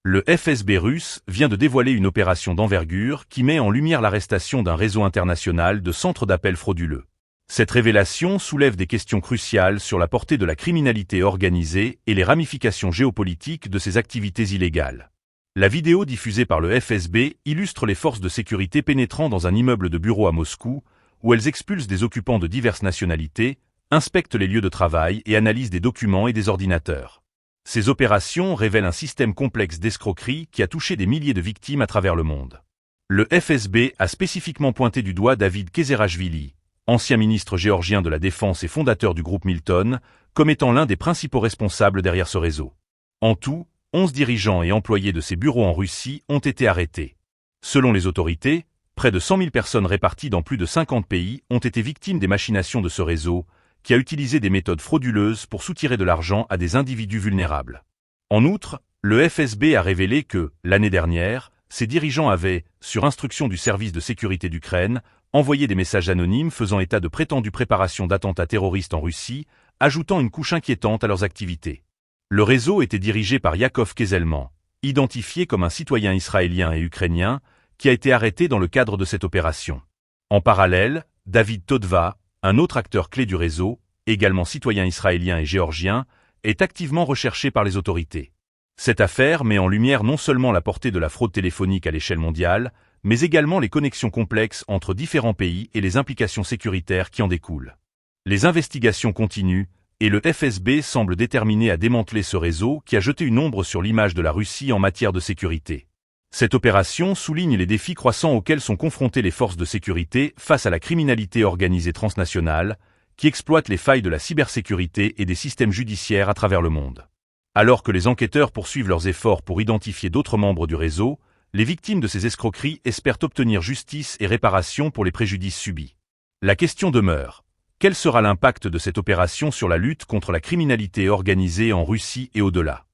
Le FSB russe vient de dévoiler une opération d'envergure qui met en lumière l'arrestation d'un réseau international de centres d'appel frauduleux. Cette révélation soulève des questions cruciales sur la portée de la criminalité organisée et les ramifications géopolitiques de ces activités illégales. La vidéo diffusée par le FSB illustre les forces de sécurité pénétrant dans un immeuble de bureau à Moscou, où elles expulsent des occupants de diverses nationalités, inspectent les lieux de travail et analysent des documents et des ordinateurs. Ces opérations révèlent un système complexe d'escroquerie qui a touché des milliers de victimes à travers le monde. Le FSB a spécifiquement pointé du doigt David Kezerashvili, ancien ministre géorgien de la Défense et fondateur du groupe Milton, comme étant l'un des principaux responsables derrière ce réseau. En tout, 11 dirigeants et employés de ces bureaux en Russie ont été arrêtés. Selon les autorités, près de 100 000 personnes réparties dans plus de 50 pays ont été victimes des machinations de ce réseau, qui a utilisé des méthodes frauduleuses pour soutirer de l'argent à des individus vulnérables. En outre, le FSB a révélé que, l'année dernière, ses dirigeants avaient, sur instruction du service de sécurité d'Ukraine, envoyé des messages anonymes faisant état de prétendues préparations d'attentats terroristes en Russie, ajoutant une couche inquiétante à leurs activités. Le réseau était dirigé par Yakov Kezelman, identifié comme un citoyen israélien et ukrainien, qui a été arrêté dans le cadre de cette opération. En parallèle, David Todva, un autre acteur clé du réseau, également citoyen israélien et géorgien, est activement recherché par les autorités. Cette affaire met en lumière non seulement la portée de la fraude téléphonique à l'échelle mondiale, mais également les connexions complexes entre différents pays et les implications sécuritaires qui en découlent. Les investigations continuent, et le FSB semble déterminé à démanteler ce réseau qui a jeté une ombre sur l'image de la Russie en matière de sécurité. Cette opération souligne les défis croissants auxquels sont confrontées les forces de sécurité face à la criminalité organisée transnationale, qui exploite les failles de la cybersécurité et des systèmes judiciaires à travers le monde. Alors que les enquêteurs poursuivent leurs efforts pour identifier d'autres membres du réseau, les victimes de ces escroqueries espèrent obtenir justice et réparation pour les préjudices subis. La question demeure: quel sera l'impact de cette opération sur la lutte contre la criminalité organisée en Russie et au-delà ?